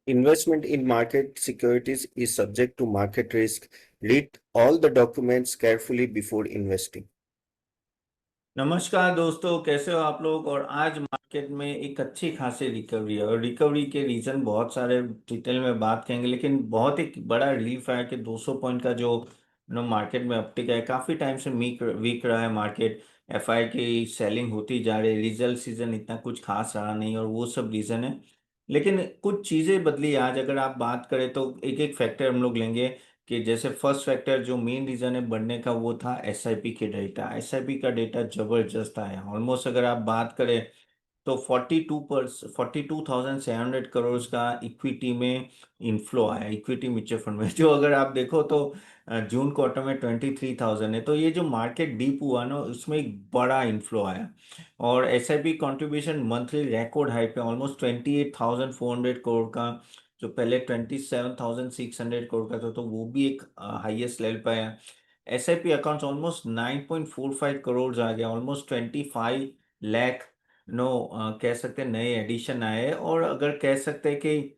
Investment in market securities is subject to market risk. Read all the documents carefully before investing. नमस्कार दोस्तों, कैसे हो आप लोग। और आज मार्केट में एक अच्छी खासी रिकवरी है और रिकवरी के रीजन बहुत सारे डिटेल में बात करेंगे, लेकिन बहुत एक बड़ा रिलीफ है कि 200 पॉइंट का जो मार्केट में अपटिक है। काफी टाइम से वीक वीक रहा है मार्केट। एफआई की सेलिंग होती जा रही है, रिजल्ट सीजन इतना कुछ खास रहा नहीं और वो सब रीजन है। लेकिन कुछ चीजें बदली आज। अगर आप बात करें तो एक एक फैक्टर हम लोग लेंगे कि जैसे फर्स्ट फैक्टर जो मेन रीजन है बढ़ने का वो था एसआईपी के डेटा। एसआईपी का डेटा जबरदस्त आया ऑलमोस्ट। अगर आप बात करें तो 42,700 करोड़ का इक्विटी में इनफ्लो आया, इक्विटी म्यूचुअल फंड में। जो अगर आप देखो तो जून क्वार्टर में 23,000 है। तो ये जो मार्केट डीप हुआ ना उसमें एक बड़ा इनफ्लो आया। और SIP contribution monthly record high पे ऑलमोस्ट 28,400 करोड़ का, जो पहले 27,600 करोड़ का था, तो वो भी एक हाईएस्ट लेवल पे आया। एसआईपी अकाउंट्स ऑलमोस्ट 9.45 करोड़ आ गया, ऑलमोस्ट 25 लाख कह सकते हैं नए एडिशन आए। और अगर कह सकते हैं कि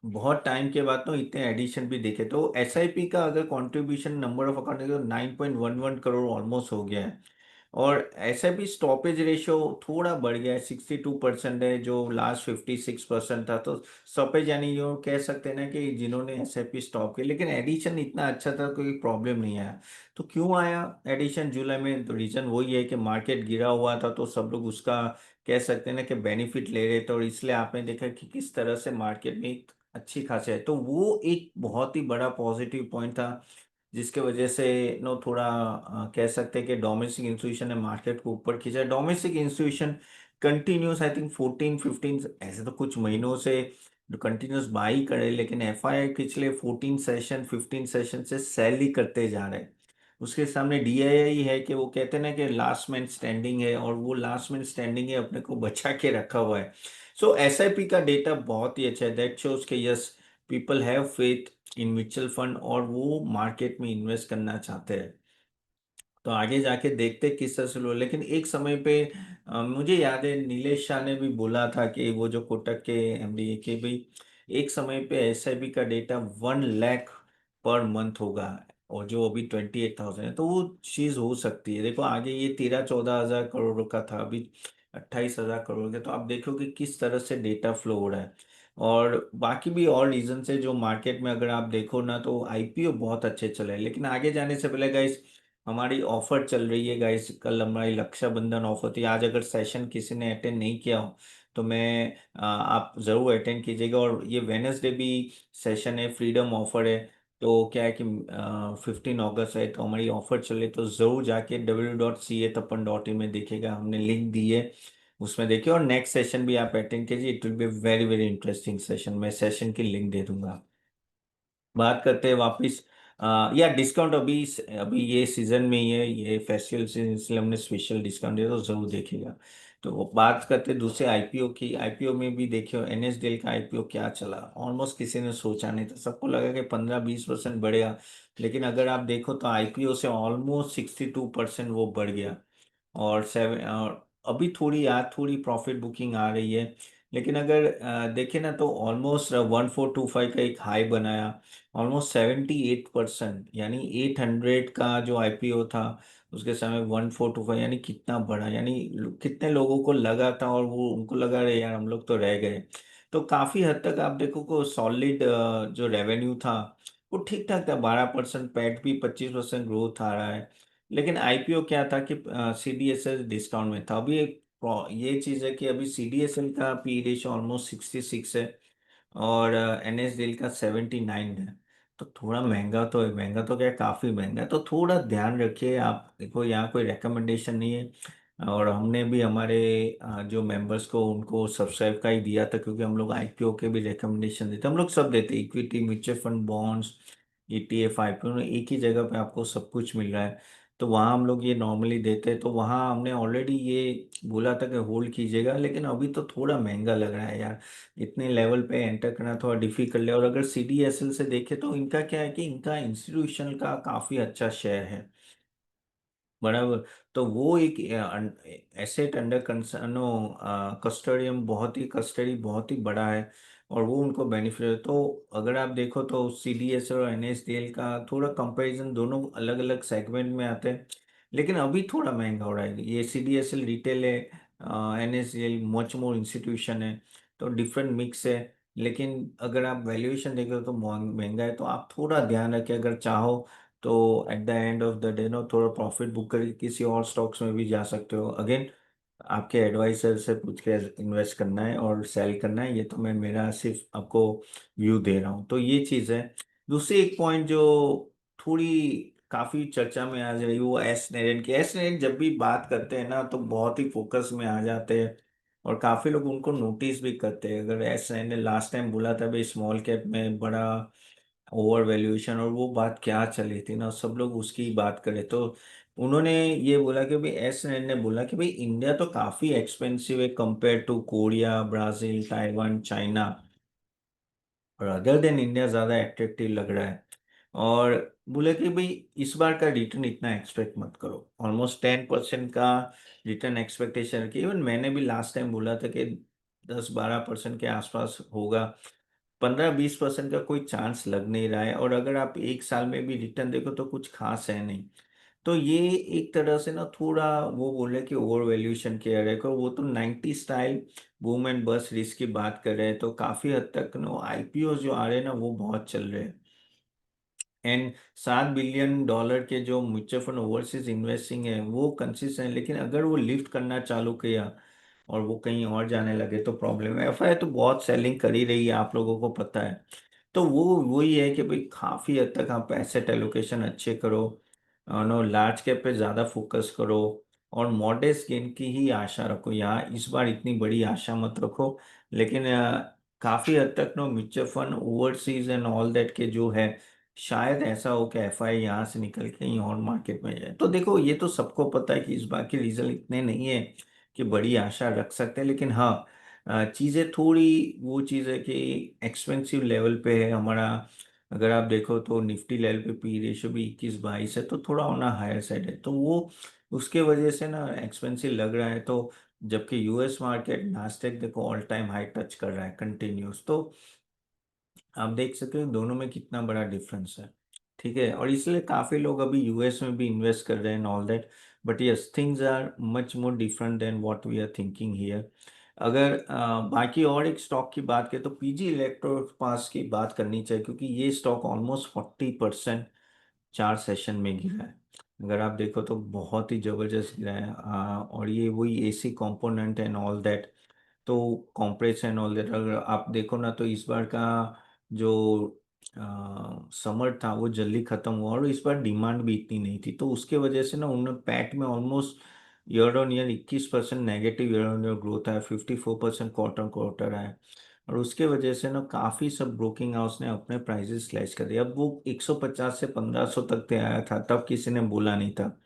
बहुत टाइम के बाद तो इतने एडिशन भी देखे, तो एसआईपी का अगर कंट्रीब्यूशन नंबर ऑफ अकाउंट तो 9.11 करोड़ ऑलमोस्ट हो गया है। और एसआईपी स्टॉपेज रेशियो थोड़ा बढ़ गया है, 62% है जो लास्ट 56% था। तो स्टॉपेज यानी जो कह सकते हैं ना कि जिन्होंने एसआईपी स्टॉप किया, लेकिन एडिशन इतना अच्छा था, कोई प्रॉब्लम नहीं आया। तो क्यों आया एडिशन जुलाई में? तो रीजन वही है कि मार्केट गिरा हुआ था तो सब लोग उसका कह सकते हैं ना कि बेनिफिट ले रहे थे, और इसलिए आपने देखा कि किस तरह से मार्केट में एक अच्छी खासी है। तो वो एक बहुत ही बड़ा पॉजिटिव पॉइंट था जिसके वजह से थोड़ा कह सकते हैं कि डोमेस्टिक इंस्टीट्यूशन ने मार्केट को ऊपर खींचा। Domestic institution continuous I think 14-15 ऐसे तो कुछ महीनों से कंटिन्यूस बाई करे, लेकिन एफआई पिछले 14 सेशन 15 सेशन से सेल ही करते जा रहे हैं। उसके सामने डीआईआई है कि वो कहते हैं ना कि लास्ट मैन स्टैंडिंग है, और वो लास्ट मैन स्टैंडिंग है, अपने को बचा के रखा हुआ है। सो एसआईपी का डेटा बहुत ही अच्छा है। दैट शोज के yes, people have faith in mutual fund और वो मार्केट में इन्वेस्ट करना चाहते हैं। तो आगे जाके देखते किस तरह से लो। लेकिन एक समय पे मुझे याद है नीलेश शाह ने भी बोला था कि वो जो कोटक के एमडी के भाई, एक समय पे एसआईपी का डेटा 1 लाख पर मंथ होगा, और जो अभी 28,000 है। तो वो चीज हो सकती है। देखो आगे ये 13-14 हज़ार करोड़ का था, अभी 28,000 करोड़ का। तो आप देखो कि किस तरह से डेटा फ्लो हो रहा है। और बाकी भी और रीजन है जो मार्केट में अगर आप देखो ना, तो आईपीओ बहुत अच्छे चले हैं। लेकिन आगे जाने से पहले गाइस, हमारी ऑफर चल रही है गाइस। कल हमारी रक्षाबंधन ऑफर थी। आज अगर सेशन किसी ने अटेंड नहीं किया हो तो मैं आप जरूर अटेंड कीजिएगा। और ये वेनसडे भी सेशन है, फ्रीडम ऑफर है। तो क्या है कि 15 अगस्त है, तो हमारी ऑफर चल रही है। तो जरूर जाके www.catappan.in में देखिएगा, हमने लिंक दी है, उसमें देखिए। और नेक्स्ट सेशन भी आप अटेंड कीजिए, it will be very very interesting session. मैं सेशन की लिंक दे दूंगा। बात करते हैं वापिस या डिस्काउंट। अभी अभी ये सीजन में ही है, ये फेस्टिवल सीजन, इसलिए हमने स्पेशल डिस्काउंट दिया, तो जरूर देखिएगा। तो बात करते हैं दूसरे आईपीओ की। आईपीओ में भी देखियो एनएसडीएल का आईपीओ क्या चला। ऑलमोस्ट किसी ने सोचा नहीं था, सबको लगा कि 15-20% बढ़ेगा। लेकिन अगर आप देखो तो आईपीओ से ऑलमोस्ट 62% वो बढ़ गया। और सेवन, और अभी थोड़ी याद थोड़ी प्रॉफिट बुकिंग आ रही है। लेकिन अगर देखें ना तो ऑलमोस्ट 1425 का एक हाई बनाया, ऑलमोस्ट 78%, यानी 800 का जो आईपीओ था उसके समय 1425, यानी कितना बड़ा, यानी कितने लोगों को लगा था और वो उनको लगा रहे यार हम लोग तो रह गए। तो काफी हद तक आप देखो को सॉलिड जो रेवेन्यू था वो ठीक ठाक था, 12%, पैट भी 25% ग्रोथ आ रहा है। लेकिन आईपीओ क्या था कि सीडीएसएल डिस्काउंट में था। अभी एक ये चीज है कि अभी सीडीएसएल का पी रेशियो ऑलमोस्ट 66 है, और एनएसडीएल का 79 है। तो थोड़ा महंगा तो है, महंगा तो क्या काफी महंगा है। तो थोड़ा ध्यान रखिए आप। देखो यहाँ कोई रिकमेंडेशन नहीं है, और हमने भी हमारे जो मेंबर्स को उनको सब्सक्राइब का ही दिया था, क्योंकि हम लोग आईपीओ के भी रिकमेंडेशन देते हैं। हम लोग सब देते हैं, equity mutual fund bonds ETF IPO, एक ही जगह पे आपको सब कुछ मिल रहा है। तो वहाँ हम लोग ये नॉर्मली देते हैं। तो वहाँ हमने ऑलरेडी ये बोला था कि होल्ड कीजिएगा, लेकिन अभी तो थोड़ा महंगा लग रहा है यार। इतने लेवल पे एंटर करना थोड़ा डिफिकल्ट है। और अगर सीडीएसएल से देखे तो इनका क्या है कि इनका इंस्टीट्यूशनल का काफी अच्छा शेयर है, बराबर। तो वो एक एसेट अंडर कंसर्नो कस्टडियम बहुत ही कस्टडी बहुत ही बड़ा है। और वो उनको बेनिफिट है। तो अगर आप देखो तो CDS और NSDL का थोड़ा कंपैरिजन, दोनों अलग अलग सेगमेंट में आते हैं, लेकिन अभी थोड़ा महंगा हो रहा है। ये CDSL रिटेल है, NSDL मच मोर इंस्टीट्यूशन है, तो डिफरेंट मिक्स है। लेकिन अगर आप वैल्यूएशन देखो तो महंगा है, तो आप थोड़ा ध्यान रखें। अगर चाहो तो eight the end of the day थोड़ा प्रॉफिट बुक करके किसी और स्टॉक्स में भी जा सकते हो। अगेन आपके एडवाइजर से पूछ के इन्वेस्ट करना है और सेल करना है, ये तो मैं मेरा सिर्फ आपको व्यू दे रहा हूँ। तो ये चीज़ है। दूसरी एक पॉइंट जो थोड़ी काफी चर्चा में आ जाएगी, वो एस नेरेन की। एस नेरेन जब भी बात करते हैं ना तो बहुत ही फोकस में आ जाते हैं, और काफी लोग उनको नोटिस भी करते हैं। अगर एस नेरेन ने लास्ट टाइम बोला था भाई स्मॉल कैप में बड़ा ओवर वैल्यूएशन, और वो बात क्या चली थी ना, सब लोग उसकी ही बात करें। तो उन्होंने ये बोला कि भाई एस नेरेन ने बोला कि भाई इंडिया तो काफी एक्सपेंसिव है compare to Korea, Brazil, Taiwan, China, और अदर देन इंडिया ज्यादा एट्रैक्टिव लग रहा है। और बोले कि भाई इस बार का रिटर्न इतना एक्सपेक्ट मत करो, ऑलमोस्ट 10% का रिटर्न एक्सपेक्टेशन रखिए। इवन मैंने भी लास्ट टाइम बोला था कि 10-12% के आसपास होगा, 15-20% का कोई चांस लग नहीं रहा है। और अगर आप एक साल में भी रिटर्न देखो तो कुछ खास है नहीं। तो ये एक तरह से ना थोड़ा वो बोले कि ओवर वैल्यूएशन किया है। वो तो 90 स्टाइल बूम एंड बस रिस्क की बात कर रहे हैं, तो काफी हद तक नो IPO जो आ रहे हैं ना वो बहुत चल रहे हैं। एंड $7 बिलियन के जो म्यूचुअल फंड ओवरसीज इन्वेस्टिंग है वो कंसिस्टेंट है, लेकिन अगर वो लिफ्ट करना चालू किया और वो कहीं और जाने लगे तो प्रॉब्लम है। FI तो बहुत सेलिंग कर ही रही है, आप लोगों को पता है। तो वो वही है कि भाई काफी हद तक आप एसेट एलोकेशन अच्छे करो, नो लार्ज कैप पे ज्यादा फोकस करो, और मॉडेस्ट गेन की ही आशा रखो। यहाँ इस बार इतनी बड़ी आशा मत रखो। लेकिन काफी हद तक no mutual fund overseas and all that के जो है, शायद ऐसा हो कि FI यहाँ से निकल के कहीं और मार्केट में जाए। तो देखो ये तो सबको पता है कि इस बार के रिजल्ट इतने नहीं है कि बड़ी आशा रख सकते हैं। लेकिन हाँ, चीज़ें थोड़ी वो चीज़ है कि एक्सपेंसिव लेवल पे है हमारा। अगर आप देखो तो निफ्टी लेवल पे P रेशियो भी 21-22 है, तो थोड़ा होना हायर साइड है, तो वो उसके वजह से ना एक्सपेंसिव लग रहा है। तो जबकि US मार्केट नास्टेक देखो ऑल टाइम हाई टच कर रहा है कंटिन्यूस, तो आप देख सकते हो दोनों में कितना बड़ा डिफरेंस है। ठीक है, और इसलिए काफी लोग अभी US में भी इन्वेस्ट कर रहे हैं all that. But yes, things are much more different than what we are thinking here. अगर बाकी और एक स्टॉक की बात करें तो PG इलेक्ट्रोपास की बात करनी चाहिए, क्योंकि ये स्टॉक ऑलमोस्ट 40% 4 सेशन में गिरा है। अगर आप देखो तो बहुत ही जबरदस्त गिरा है। और ये वही AC component and all that, तो कॉम्प्रेशन ऑल दैट अगर आप देखो ना तो इस बार का जो समर था वो जल्दी खत्म हुआ, और इस बार डिमांड भी इतनी नहीं थी, तो उसके वजह से ना उन्होंने पैट में almost year on year 21% negative year on year growth है, 54% क्वार्टर क्वार्टर है। और उसके वजह से ना काफी सब ब्रोकिंग हाउस ने अपने प्राइसेस स्लैश कर दिया। अब वो 150 से 1500 तक ते आया था, तब किसी ने बोला नहीं था।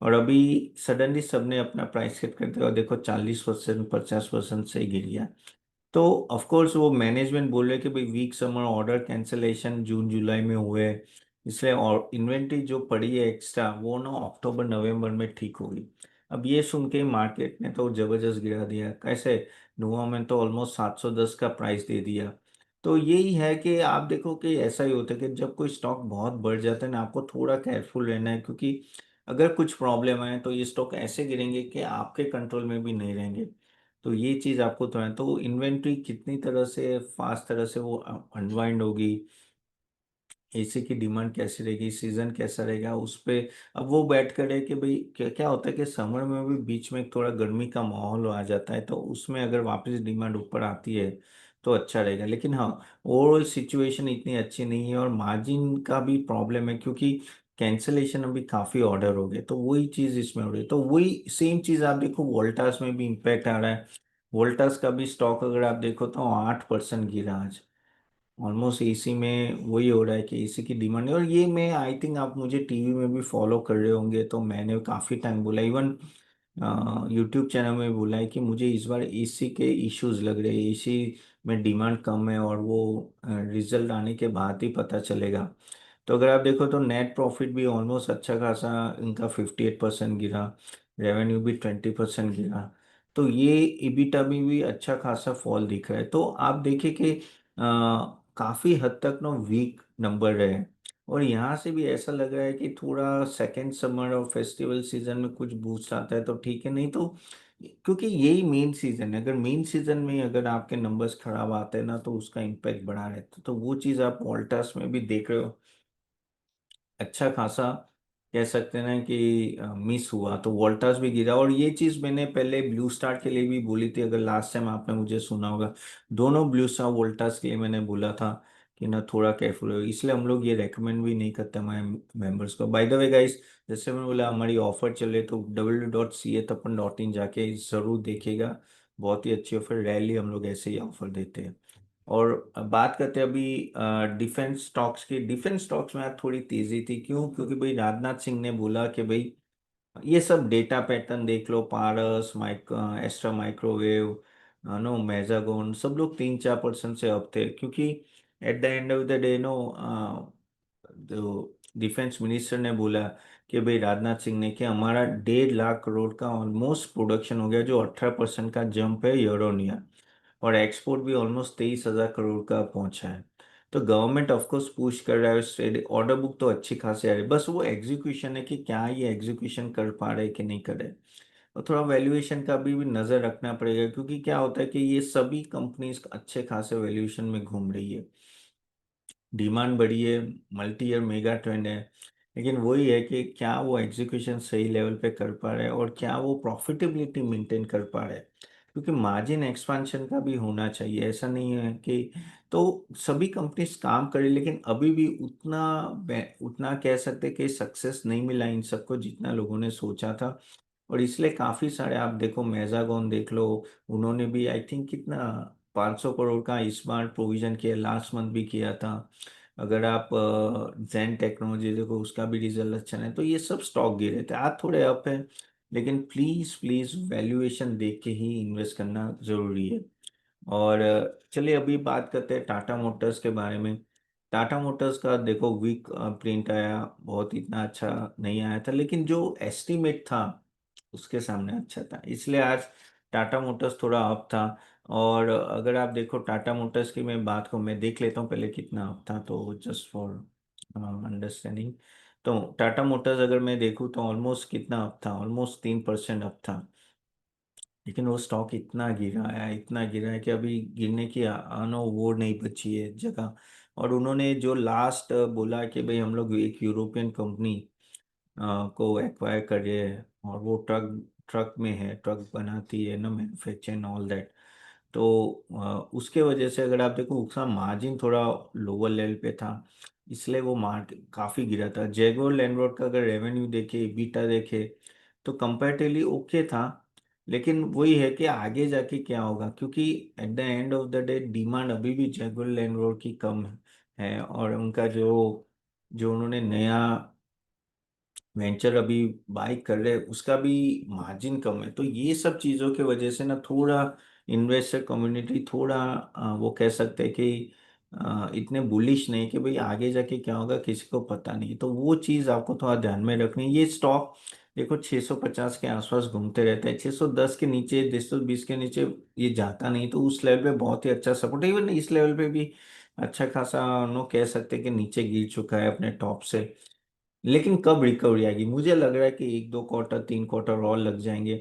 और अभी सडनली सबने अपना प्राइस हिट कर दिया, और देखो 40% 50% से ही गिर गया। तो ऑफ कोर्स वो मैनेजमेंट बोल रहे कि भाई वीक समर ऑर्डर कैंसलेशन जून जुलाई में हुए, इसलिए और इन्वेंट्री जो पड़ी है एक्स्ट्रा वो ना अक्टूबर नवंबर में ठीक होगी। अब ये सुन के मार्केट ने तो जबरदस्त गिरा दिया। कैसे, नुआ में तो ऑलमोस्ट 710 का प्राइस दे दिया। तो यही है कि आप देखो कि ऐसा ही होता है कि जब कोई स्टॉक बहुत बढ़ जाता है ना, आपको थोड़ा केयरफुल रहना है, क्योंकि अगर कुछ प्रॉब्लम है तो ये स्टॉक ऐसे गिरेंगे कि आपके कंट्रोल में भी नहीं रहेंगे। तो ये चीज आपको तो है, तो इन्वेंट्री कितनी तरह से फास्ट तरह से वो अनवाइंड होगी, AC की डिमांड कैसी रहेगी, सीजन कैसा रहेगा उस पे। अब वो बैठ कर है कि भाई क्या क्या होता है कि समर में भी बीच में थोड़ा गर्मी का माहौल आ जाता है, तो उसमें अगर वापस डिमांड ऊपर आती है तो अच्छा रहेगा। लेकिन हाँ, ओवरऑल सिचुएशन इतनी अच्छी नहीं है, और मार्जिन का भी प्रॉब्लम है, क्योंकि कैंसलेशन अभी काफी ऑर्डर हो गए, तो वही चीज इसमें हो रही है। तो वही सेम चीज आप देखो वोल्टास में भी इम्पैक्ट आ रहा है। वोल्टास का भी स्टॉक अगर आप देखो तो 8% गिरा आज। ऑलमोस्ट AC में वही हो रहा है कि AC की डिमांड है। और ये मैं आई थिंक आप मुझे टीवी में भी फॉलो कर रहे होंगे, तो मैंने काफ़ी टाइम बोला, इवन यूट्यूब चैनल में बोला है कि मुझे इस बार AC के इश्यूज लग रहे हैं, AC में डिमांड कम है, और वो रिजल्ट आने के बाद ही पता चलेगा। तो अगर आप देखो तो नेट प्रॉफिट भी ऑलमोस्ट अच्छा खासा इनका 58% गिरा, रेवेन्यू भी 20% गिरा। तो ये EBITDA में भी अच्छा खासा फॉल दिख रहा है। तो आप देखिए कि काफी हद तक ना वीक नंबर रहे, और यहाँ से भी ऐसा लग रहा है कि थोड़ा सेकेंड समर और फेस्टिवल सीजन में कुछ बूस्ट आता है तो ठीक है, नहीं तो क्योंकि यही मेन सीजन है, अगर मेन सीजन में अगर आपके नंबर्स खराब आते हैं ना तो उसका इम्पैक्ट बड़ा रहता है। तो वो चीज़ आप वोल्टास में भी देख रहे हो, अच्छा खासा कह सकते हैं ना कि मिस हुआ, तो वोल्टास भी गिरा। और ये चीज मैंने पहले ब्लू स्टार के लिए भी बोली थी, अगर लास्ट टाइम आपने मुझे सुना होगा, दोनों ब्लू स्टार वोल्टास के लिए मैंने बोला था कि ना थोड़ा केयरफुल हो, इसलिए हम लोग ये रेकमेंड भी नहीं करते हमारे मेंबर्स को। बाय द वे गाइस, जैसे मैंने बोला हमारी ऑफर चले तो www.ca-tapan.in जाके जरूर देखिएगा, बहुत ही अच्छी ऑफर, रैली हम लोग ऐसे ही ऑफर देते हैं। और अब बात करते हैं अभी डिफेंस स्टॉक्स की। डिफेंस स्टॉक्स में आज थोड़ी तेजी थी, क्यों? क्योंकि भाई राजनाथ सिंह ने बोला कि भाई ये सब डेटा पैटर्न देख लो, पारस एस्ट्रा माइक्रोवेव, नो मेजागोन, सब लोग 3-4% से अप थे, क्योंकि at the end of the day no जो डिफेंस मिनिस्टर ने बोला कि भाई राजनाथ सिंह ने कि हमारा 1.5 लाख करोड़ का ऑलमोस्ट प्रोडक्शन हो गया, जो 18% का जंप है ईयर ऑन ईयर, और एक्सपोर्ट भी ऑलमोस्ट 23,000 करोड़ का पहुंचा है। तो गवर्नमेंट ऑफ कोर्स पुश कर रहा है, ऑर्डर बुक तो अच्छी खासी आ रही है, बस वो एग्जीक्यूशन है कि क्या ये एग्जीक्यूशन कर पा रहे कि नहीं कर रहे। और थोड़ा वैल्यूएशन का भी नजर रखना पड़ेगा, क्योंकि क्या होता है कि ये सभी कंपनीज अच्छे खासे वैल्यूएशन में घूम रही है, डिमांड बढ़ी है, मल्टी ईयर मेगा ट्रेंड है, लेकिन वही है कि क्या वो एग्जीक्यूशन सही लेवल पे कर पा रहे हैं और क्या वो प्रॉफिटेबिलिटी मेंटेन कर पा रहे हैं, क्योंकि मार्जिन एक्सपांशन का भी होना चाहिए, ऐसा नहीं है कि। तो सभी कंपनीज काम करे, लेकिन अभी भी उतना उतना कह सकते कि सक्सेस नहीं मिला इन सबको जितना लोगों ने सोचा था। और इसलिए काफी सारे आप देखो, मेजागॉन देख लो, उन्होंने भी आई थिंक कितना 500 करोड़ का इस बार प्रोविजन किया, लास्ट मंथ भी किया था। अगर आप जैन टेक्नोलॉजी देखो, उसका भी रिजल्ट अच्छा है। तो ये सब स्टॉक गिरे थे, आज थोड़े अप है, लेकिन प्लीज प्लीज वैल्यूएशन देख के ही इन्वेस्ट करना जरूरी है। और चलिए अभी बात करते हैं टाटा मोटर्स के बारे में। टाटा मोटर्स का देखो वीक प्रिंट आया, बहुत इतना अच्छा नहीं आया था, लेकिन जो एस्टीमेट था उसके सामने अच्छा था, इसलिए आज टाटा मोटर्स थोड़ा अप था। और अगर आप देखो टाटा मोटर्स की मैं बात करूँ, मैं देख लेता हूँ पहले कितना अप था, तो जस्ट फॉर अंडरस्टैंडिंग। तो टाटा मोटर्स अगर मैं देखूँ तो ऑलमोस्ट कितना अप था, ऑलमोस्ट 3% अप था, लेकिन वो स्टॉक इतना गिरा है, इतना गिरा है कि अभी गिरने की आनो वो नहीं बची है जगह। और उन्होंने जो लास्ट बोला कि भाई हम लोग एक यूरोपियन कंपनी को एक्वायर कर रहे हैं, और वो ट्रक ट्रक में है, ट्रक बनाती है ना, मैन्युफैक्चरिंग ऑल दैट। तो उसके वजह से अगर आप देखो उसका मार्जिन थोड़ा लोअर लेवल पे था, इसलिए वो मार्जिन काफ़ी गिरा था। जैगुआर लैंड रोड का अगर रेवेन्यू देखे, बीटा देखे, तो कंपैरेटिवली ओके था, लेकिन वही है कि आगे जाके क्या होगा, क्योंकि at the end of the day demand अभी भी जैगुआर लैंड रोड की कम है, और उनका जो जो उन्होंने नया वेंचर अभी बाई कर रहे हैं उसका भी मार्जिन कम है। तो ये सब चीज़ों की वजह से ना थोड़ा इन्वेस्टर कम्युनिटी थोड़ा वो कह सकते हैं कि इतने बुलिश नहीं कि भाई आगे जाके क्या होगा किसी को पता नहीं। तो वो चीज़ आपको थोड़ा ध्यान में रखनी है। ये स्टॉक देखो 650 के आसपास घूमते रहते हैं, 610 के नीचे, 220 के नीचे ये जाता नहीं, तो उस लेवल पे बहुत ही अच्छा सपोर्ट है। इवन इस लेवल पे भी अच्छा खासा नो कह सकते हैं कि नीचे गिर चुका है अपने टॉप से। लेकिन कब रिकवरी आएगी, मुझे लग रहा है कि 1-2 क्वार्टर 3 क्वार्टर और लग जाएंगे,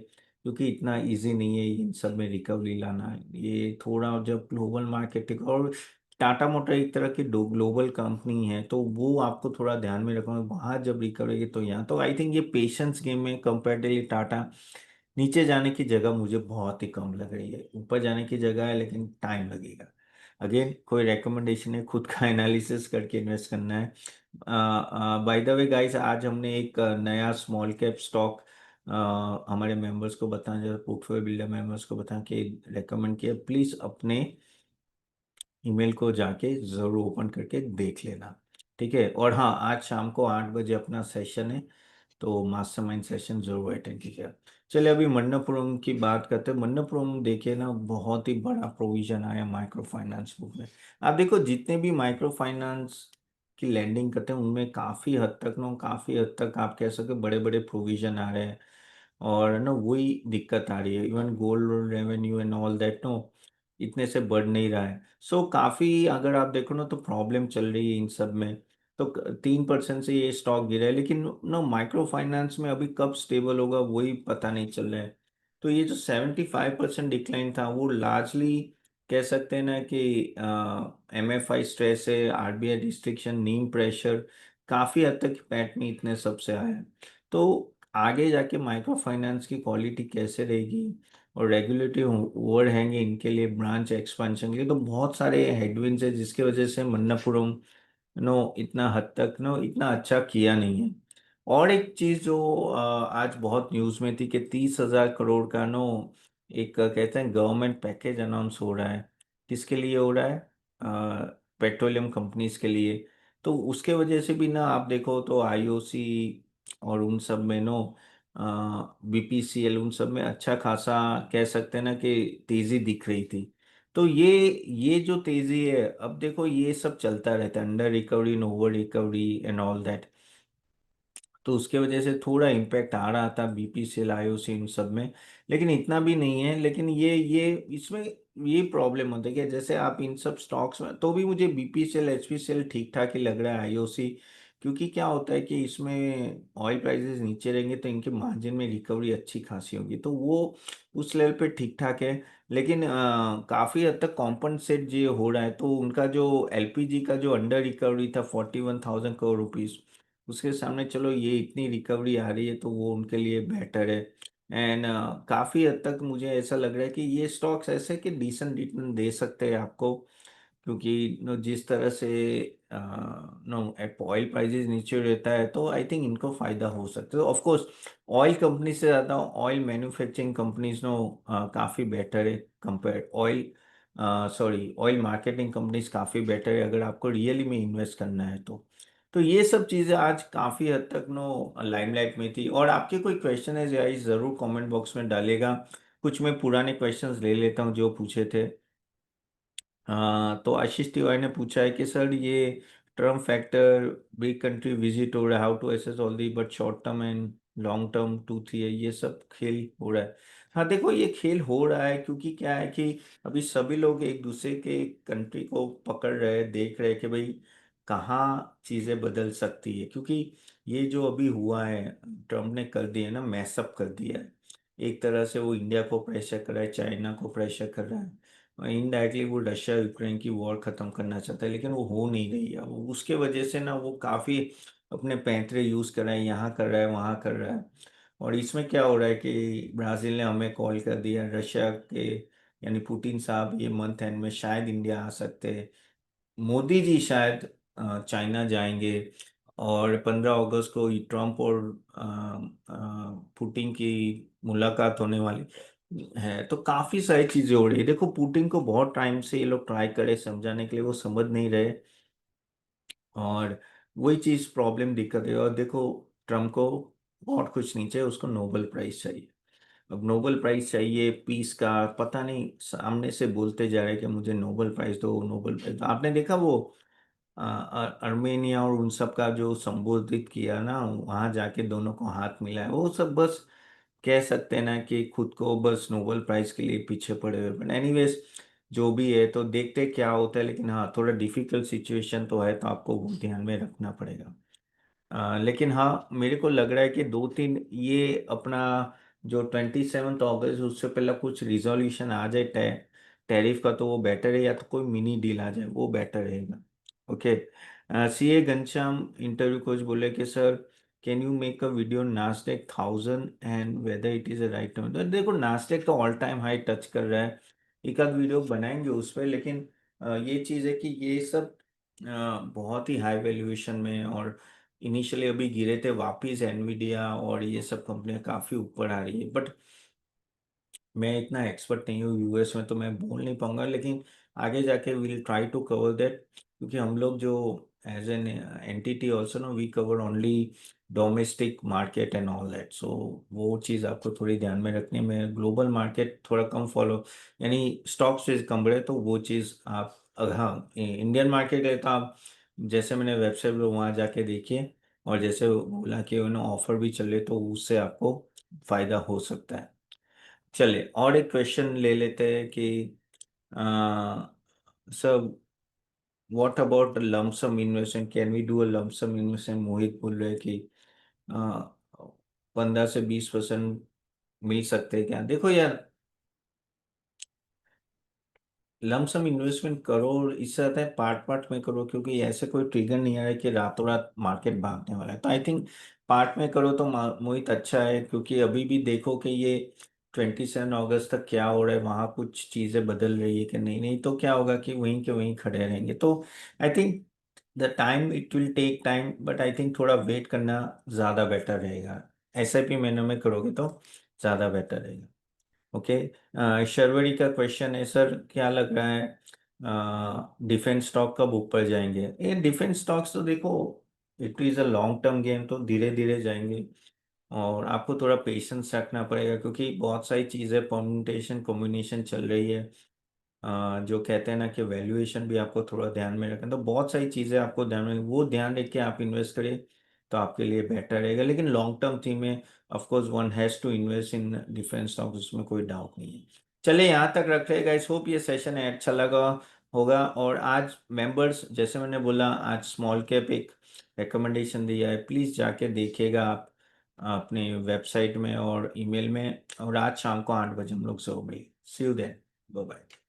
क्योंकि इतना इजी नहीं है इन सब में रिकवरी लाना। ये थोड़ा जब ग्लोबल मार्केट, और टाटा मोटर एक तरह की ग्लोबल कंपनी है, तो वो आपको थोड़ा ध्यान में रखना, वहाँ जब रिकवरी तो यहाँ तो आई थिंक ये पेशेंस गेम में कंपेरेटिवली टाटा नीचे जाने की जगह मुझे बहुत ही कम लग रही है, ऊपर जाने की जगह है लेकिन टाइम लगेगा। अगेन कोई रेकमेंडेशन है, खुद का एनालिसिस करके इन्वेस्ट करना है। बाय द वे गाइस, आज हमने एक नया स्मॉल कैप स्टॉक हमारे मेंबर्स को बताया, जरा पोर्टफोलियो बिल्डर मेंबर्स को बताया कि रेकमेंड किया, प्लीज अपने ईमेल को जाके जरूर ओपन करके देख लेना, ठीक है। और हाँ, आज शाम को 8 बजे अपना सेशन है, तो मास्टरमाइंड सेशन जरूर अटेंड कीजिएगा। चलिए अभी मन्नपुरम की बात करते हैं। मन्नपुरम देखिए ना, बहुत ही बड़ा प्रोविजन आया माइक्रो फाइनेंस बुक में। आप देखो जितने भी माइक्रो फाइनेंस की लैंडिंग करते हैं उनमें काफ़ी हद तक ना, काफ़ी हद तक आप कह सकते हो बड़े बड़े प्रोविजन आ रहे हैं। और ना वही दिक्कत आ रही है। Even gold revenue and all that no इतने से बढ़ नहीं रहा है। सो काफ़ी अगर आप देखो ना तो प्रॉब्लम चल रही है इन सब में। तो 3% से ये स्टॉक गिरा है, लेकिन ना माइक्रो फाइनेंस में अभी कब स्टेबल होगा वही पता नहीं चल रहा है। तो ये जो 75% डिक्लाइन था वो लार्जली कह सकते हैं ना कि MFI स्ट्रेस है, RBI रिस्ट्रिक्शन, नीम प्रेशर, काफ़ी हद तक पैट में इतने सबसे आया है। तो आगे जाके माइक्रो फाइनेंस की क्वालिटी कैसे रहेगी और रेगुलेटरी ओवरहैंग है इनके लिए, ब्रांच एक्सपेंशन के लिए, तो बहुत सारे हेडविंड्स है जिसकी वजह से मन्नापुरम इतना हद तक इतना अच्छा किया नहीं है। और एक चीज जो आज बहुत न्यूज में थी कि 30,000 करोड़ का एक कहते हैं गवर्नमेंट पैकेज अनाउंस हो रहा है। किसके लिए हो रहा है? पेट्रोलियम कंपनीज के लिए। तो उसके वजह से भी ना आप देखो तो IOC और उन सब में BPCL उन सब में अच्छा खासा कह सकते हैं ना कि तेजी दिख रही थी। तो ये जो तेजी है, अब देखो ये सब चलता रहता है, under recovery and over recovery and all that. तो उसके वजह से थोड़ा इम्पैक्ट आ रहा था BPCL IOC इन सब में, लेकिन इतना भी नहीं है। लेकिन ये इसमें ये प्रॉब्लम होता है कि जैसे आप इन सब स्टॉक्स में तो भी मुझे BPCL HPCL ठीक ठाक ही लग रहा है, IOC। क्योंकि क्या होता है कि इसमें ऑयल प्राइसेस नीचे रहेंगे तो इनके मार्जिन में रिकवरी अच्छी खासी होगी, तो वो उस लेवल पे ठीक ठाक है। लेकिन काफ़ी हद तक कॉम्पनसेट जो हो रहा है, तो उनका जो LPG का जो अंडर रिकवरी था 41,000 करोड़ रुपीज़, उसके सामने चलो ये इतनी रिकवरी आ रही है तो वो उनके लिए बेटर है। एंड काफ़ी हद तक मुझे ऐसा लग रहा है कि ये स्टॉक्स ऐसे कि डिसेंट रिटर्न दे सकते हैं आपको। क्योंकि जिस तरह से ऑयल प्राइसेस नीचे रहता है तो आई थिंक इनको फायदा हो सकता है। ऑफ कोर्स ऑयल कंपनी से ज़्यादा ऑयल मैन्युफैक्चरिंग कंपनीज काफ़ी बेटर है compare oil, sorry oil marketing companies काफ़ी बेटर है अगर आपको रियली में इन्वेस्ट करना है तो ये सब चीज़ें आज काफ़ी हद तक लाइमलाइट में थी। और आपके कोई क्वेश्चन है या ज़रूर कमेंट बॉक्स में डालेगा। कुछ मैं पुराने क्वेश्चंस ले लेता हूँ जो पूछे थे। हाँ, तो आशीष तिवारी ने पूछा है कि सर ये term factor, big country visit हो रहा है, how to assess all the, but short term and long term 2 3 है, ये सब खेल हो रहा है। हाँ देखो ये खेल हो रहा है क्योंकि क्या है कि अभी सभी लोग एक दूसरे के कंट्री को पकड़ रहे हैं, देख रहे हैं कि भाई कहाँ चीज़ें बदल सकती है। क्योंकि ये जो अभी हुआ है, ट्रम्प ने कर दिया ना, मैसअप कर दिया है। एक तरह से वो इंडिया को प्रेशर कर रहा है, चाइना को प्रेशर कर रहा है, इनडायरेक्टली वो रशिया यूक्रेन की वॉर खत्म करना चाहता है, लेकिन वो हो नहीं रही है। वो उसके वजह से वो काफ़ी अपने पैंतरे यूज़ कर रहा है, यहाँ कर रहा है वहाँ कर रहा है। और इसमें क्या हो रहा है कि ब्राज़ील ने हमें कॉल कर दिया, रशिया के यानी पुतिन साहब ये मंथ एंड में शायद इंडिया आ सकते हैं। मोदी जी शायद चाइना जाएंगे। और 15 अगस्त को ये ट्रम्प और पुतिन की मुलाकात होने वाली है। तो काफी सारी चीजें हो रही है। देखो पुतिन को बहुत टाइम से ये लोग ट्राई करे समझाने के लिए, वो समझ नहीं रहे। और वही चीज प्रॉब्लम दिक्कत है। और देखो ट्रम्प को बहुत कुछ नहीं चाहिए, उसको नोबेल प्राइज चाहिए। अब नोबेल प्राइज चाहिए पीस का, पता नहीं सामने से बोलते जा रहे हैं कि मुझे नोबेल प्राइज दो, नोबेल प्राइज दो। आपने देखा वो अर्मेनिया और उन सब का जो संबोधित किया ना, वहां जाके दोनों को हाथ मिलाया, वो सब बस कह सकते हैं ना कि खुद को बस नोबेल प्राइज के लिए पीछे पड़े हुए। बट एनीवेज जो भी है तो देखते क्या होता है। लेकिन हाँ थोड़ा डिफिकल्ट सिचुएशन तो है, तो आपको वो ध्यान में रखना पड़ेगा। लेकिन हाँ मेरे को लग रहा है कि 2 3 ये अपना जो 27 अगस्त उससे पहले कुछ रिजोल्यूशन आ जाए टैरिफ का, तो वो बेटर है, या तो कोई मिनी डील आ जाए वो बेटर रहेगा। Okay. CA Ghanshyam interview coach बोले कि sir can you make a video Nasdaq 1000 and whether it is a right time. तो देखो नास्डेक तो ऑल टाइम हाई टच कर रहा है, एक आध वीडियो बनाएंगे उस पर। लेकिन ये चीज़ है कि ये सब बहुत ही हाई वैल्यूएशन में है। और इनिशियली अभी गिरे थे, वापिस एनवीडिया और ये सब कंपनियां काफ़ी ऊपर आ रही है। बट मैं इतना एक्सपर्ट नहीं हूँ US में, तो मैं बोल नहीं पाऊंगा। लेकिन आगे जाके will try to cover that, क्योंकि हम लोग जो as an entity also no we cover only domestic market and all that. So वो चीज़ आपको थोड़ी ध्यान में रखनी है। मैं ग्लोबल मार्केट थोड़ा कम फॉलो, यानी स्टॉक से कम रहे, तो वो चीज़ आप हाँ इंडियन मार्केट है तो आप जैसे मैंने वेबसाइट पर वहाँ जाके देखिए। और जैसे बोला कि ऑफर भी चले तो उससे आपको फायदा हो सकता है। चलिए और एक क्वेश्चन ले लेते हैं कि sir what about lump sum investment, can we do a lump sum investment? Mohit बोल रहे हैं कि 15 से 20% मिल सकते हैं क्या? देखो यार, लमसम इन्वेस्टमेंट करो और इससे आता है पार्ट पार्ट में करो, क्योंकि ऐसे कोई ट्रिगर नहीं आ रहा है कि रातों रात मार्केट भागने वाला है। तो आई थिंक पार्ट में करो तो मोहित अच्छा है, क्योंकि अभी भी देखो कि ये 27 अगस्त तक क्या हो रहा है, वहाँ कुछ चीज़ें बदल रही है कि नहीं, नहीं तो क्या होगा कि वहीं के वहीं खड़े रहेंगे। तो I think the time it will take time, but I think थोड़ा वेट करना ज़्यादा बेटर रहेगा। SIP महीनों में करोगे तो ज़्यादा बेटर रहेगा। ओके, शर्वरी का क्वेश्चन है, सर क्या लग रहा है डिफेंस स्टॉक कब ऊपर जाएंगे? ये डिफेंस स्टॉक्स तो देखो, it is a long term game, तो धीरे धीरे जाएंगे और आपको थोड़ा पेशेंस रखना पड़ेगा, क्योंकि बहुत सारी चीज़ें परम्यूटेशन कॉम्बिनेशन चल रही है। जो कहते हैं ना कि वैल्यूएशन भी आपको थोड़ा ध्यान में रखना, तो बहुत सारी चीज़ें आपको ध्यान में, वो ध्यान रख के आप इन्वेस्ट करें तो आपके लिए बेटर रहेगा। लेकिन लॉन्ग टर्म थीम में of course one has to invest in different stocks, उसमें कोई डाउट नहीं है। चलिए यहाँ तक रख रहे गाइस, होप ये सेशन है अच्छा लगा होगा। और आज मेंबर्स, जैसे मैंने बोला, आज स्मॉल कैप एक रिकमेंडेशन दिया है, प्लीज़ जाके देखिएगा आप अपने वेबसाइट में और ईमेल में। और आज शाम को 8 बजे हम लोग से हो गई। सी यू देन, बाय बाय।